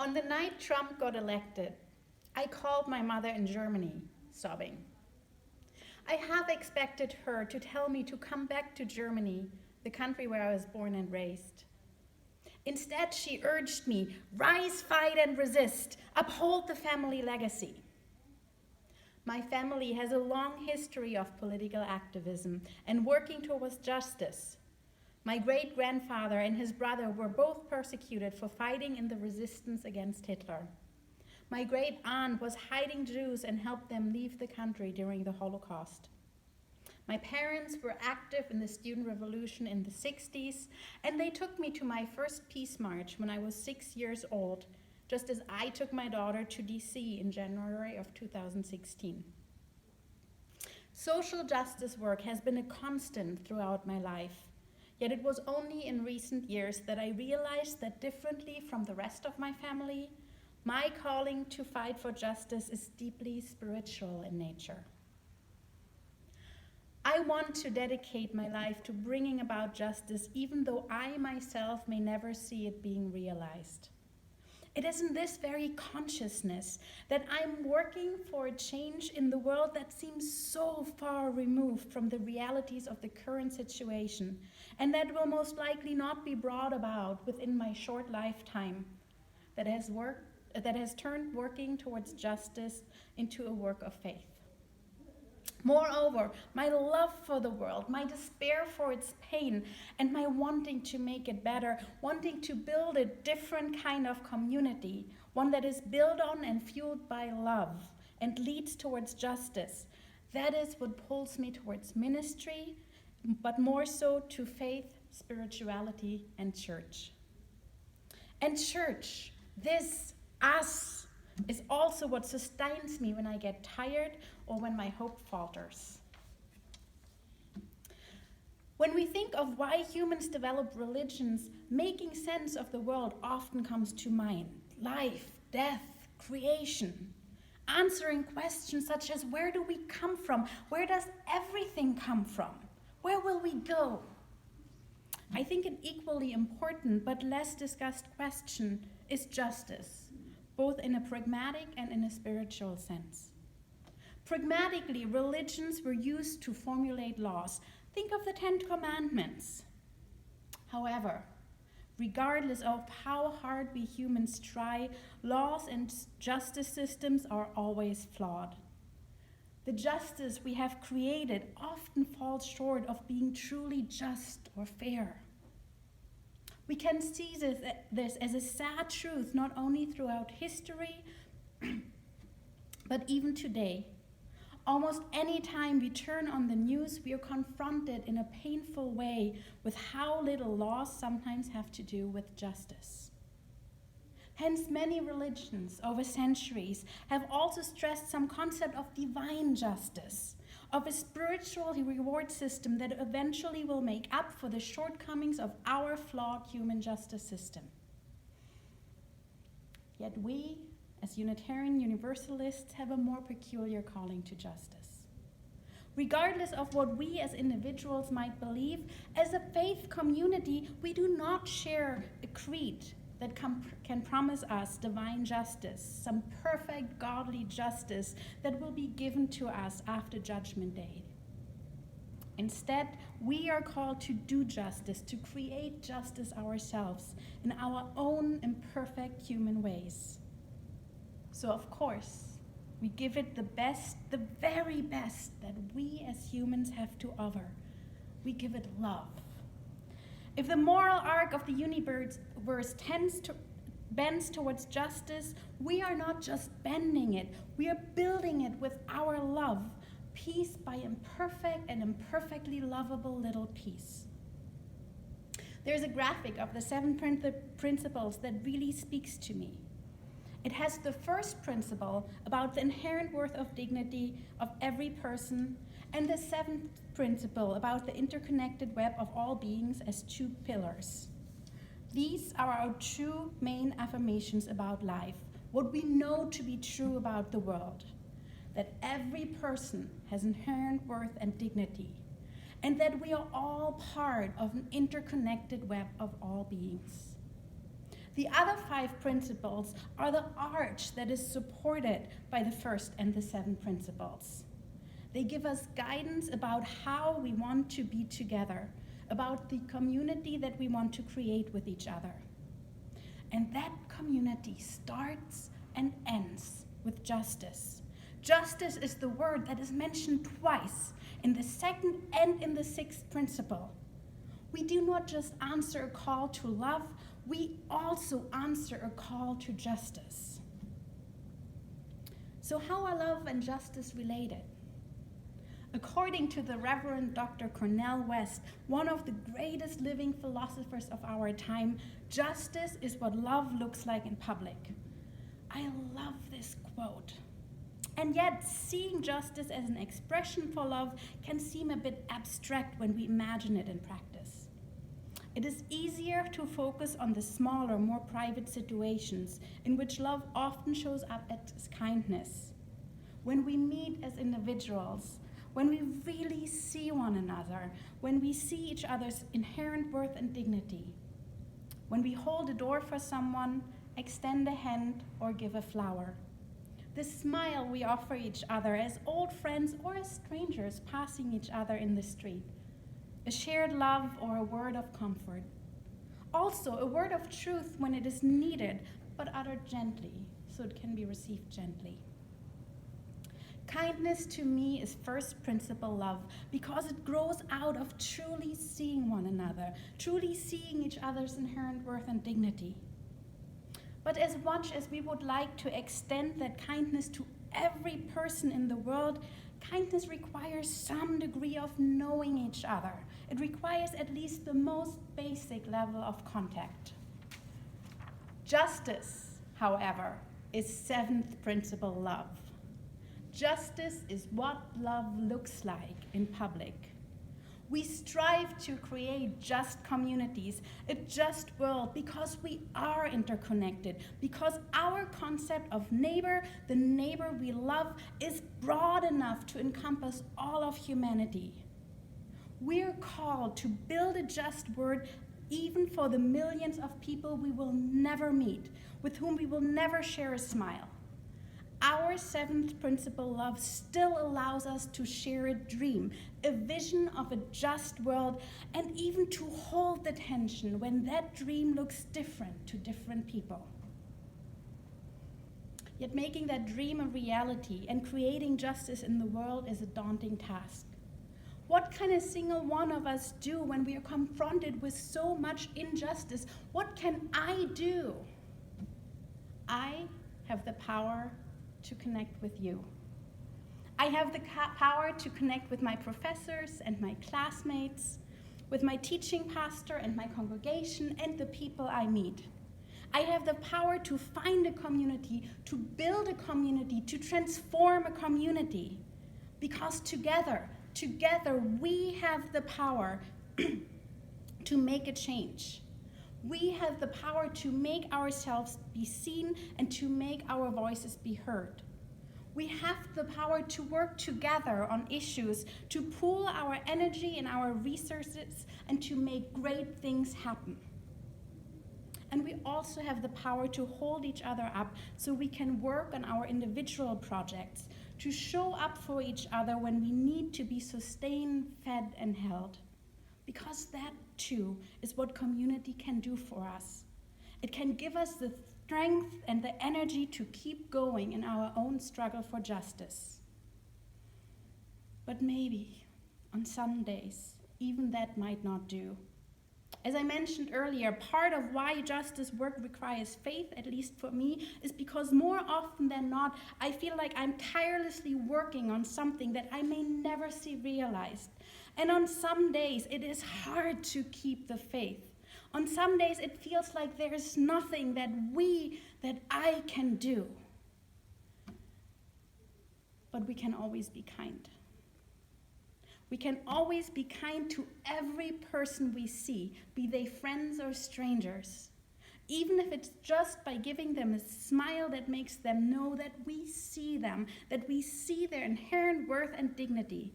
On the night Trump got elected, I called my mother in Germany, sobbing. I half expected her to tell me to come back to Germany, the country where I was born and raised. Instead, she urged me, rise, fight, and resist, uphold the family legacy. My family has a long history of political activism and working towards justice. My great-grandfather and his brother were both persecuted for fighting in the resistance against Hitler. My great-aunt was hiding Jews and helped them leave the country during the Holocaust. My parents were active in the student revolution in the 60s, and they took me to my first peace march when I was 6 years old, just as I took my daughter to DC in January of 2016. Social justice work has been a constant throughout my life, yet it was only in recent years that I realized that differently from the rest of my family, my calling to fight for justice is deeply spiritual in nature. I want to dedicate my life to bringing about justice, even though I myself may never see it being realized. It is in this very consciousness that I'm working for a change in the world that seems so far removed from the realities of the current situation, and that will most likely not be brought about within my short lifetime that has turned working towards justice into a work of faith. Moreover, my love for the world, my despair for its pain, and my wanting to make it better, wanting to build a different kind of community, one that is built on and fueled by love and leads towards justice, that is what pulls me towards ministry, but more so to faith, spirituality, and church. And church, this, us, is also what sustains me when I get tired or when my hope falters. When we think of why humans develop religions, making sense of the world often comes to mind. Life, death, creation. Answering questions such as, where do we come from? Where does everything come from? Where will we go? I think an equally important but less discussed question is justice, both in a pragmatic and in a spiritual sense. Pragmatically, religions were used to formulate laws. Think of the 10 Commandments. However, regardless of how hard we humans try, laws and justice systems are always flawed. The justice we have created often falls short of being truly just or fair. We can see this as a sad truth not only throughout history, but even today. Almost any time we turn on the news, we are confronted in a painful way with how little laws sometimes have to do with justice. Hence, many religions over centuries have also stressed some concept of divine justice, of a spiritual reward system that eventually will make up for the shortcomings of our flawed human justice system. Yet we, as Unitarian Universalists, have a more peculiar calling to justice. Regardless of what we as individuals might believe, as a faith community, we do not share a creed that can promise us divine justice, some perfect godly justice that will be given to us after Judgment Day. Instead, we are called to do justice, to create justice ourselves in our own imperfect human ways. So of course, we give it the best, the very best that we as humans have to offer. We give it love. If the moral arc of the universe bends towards justice, we are not just bending it, we are building it with our love, piece by imperfect and imperfectly lovable little piece. There's a graphic of the 7 principles that really speaks to me. It has the first principle about the inherent worth of dignity of every person, and the 7th principle about the interconnected web of all beings as 2 pillars. These are our 2 main affirmations about life, what we know to be true about the world, that every person has inherent worth and dignity, and that we are all part of an interconnected web of all beings. The other 5 principles are the arch that is supported by the first and the 7 principles. They give us guidance about how we want to be together, about the community that we want to create with each other. And that community starts and ends with justice. Justice is the word that is mentioned twice, in the 2nd and in the 6th principle. We do not just answer a call to love, we also answer a call to justice. So how are love and justice related? According to the Reverend Dr. Cornel West, one of the greatest living philosophers of our time, justice is what love looks like in public. I love this quote. And yet, seeing justice as an expression for love can seem a bit abstract when we imagine it in practice. It is easier to focus on the smaller, more private situations in which love often shows up as kindness. When we meet as individuals, when we really see one another, when we see each other's inherent worth and dignity, when we hold a door for someone, extend a hand, or give a flower. The smile we offer each other as old friends or as strangers passing each other in the street. A shared love or a word of comfort. Also, a word of truth when it is needed, but uttered gently, so it can be received gently. Kindness to me is first principle love because it grows out of truly seeing one another, truly seeing each other's inherent worth and dignity. But as much as we would like to extend that kindness to every person in the world, kindness requires some degree of knowing each other. It requires at least the most basic level of contact. Justice, however, is 7th principle love. Justice is what love looks like in public. We strive to create just communities, a just world, because we are interconnected, because our concept of neighbor, the neighbor we love, is broad enough to encompass all of humanity. We're called to build a just world even for the millions of people we will never meet, with whom we will never share a smile. Our 7th principle love still allows us to share a dream, a vision of a just world, and even to hold the tension when that dream looks different to different people. Yet making that dream a reality and creating justice in the world is a daunting task. What can a single one of us do when we are confronted with so much injustice? What can I do? I have the power to connect with you. I have the power to connect with my professors and my classmates, with my teaching pastor and my congregation and the people I meet. I have the power to find a community, to build a community, to transform a community. Because together we have the power to make a change. We have the power to make ourselves be seen and to make our voices be heard. We have the power to work together on issues, to pool our energy and our resources, and to make great things happen. And we also have the power to hold each other up so we can work on our individual projects, to show up for each other when we need to be sustained, fed, and held. Because that, too, is what community can do for us. It can give us the strength and the energy to keep going in our own struggle for justice. But maybe, on some days, even that might not do. As I mentioned earlier, part of why justice work requires faith, at least for me, is because more often than not, I feel like I'm tirelessly working on something that I may never see realized. And on some days, it is hard to keep the faith. On some days, it feels like there is nothing that I can do. But we can always be kind. We can always be kind to every person we see, be they friends or strangers. Even if it's just by giving them a smile that makes them know that we see them, that we see their inherent worth and dignity.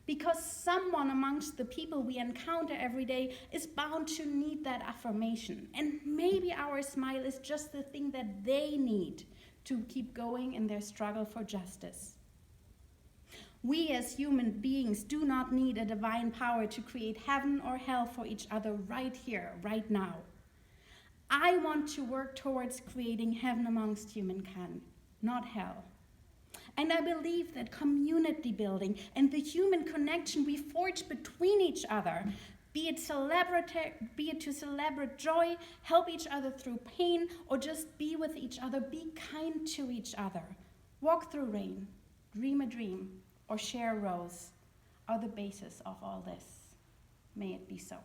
Because someone amongst the people we encounter every day is bound to need that affirmation. And maybe our smile is just the thing that they need to keep going in their struggle for justice. We as human beings do not need a divine power to create heaven or hell for each other right here, right now. I want to work towards creating heaven amongst humankind, not hell. And I believe that community building and the human connection we forge between each other, be it to celebrate joy, help each other through pain, or just be with each other, be kind to each other, walk through rain, dream a dream, or share a rose, are the basis of all this. May it be so.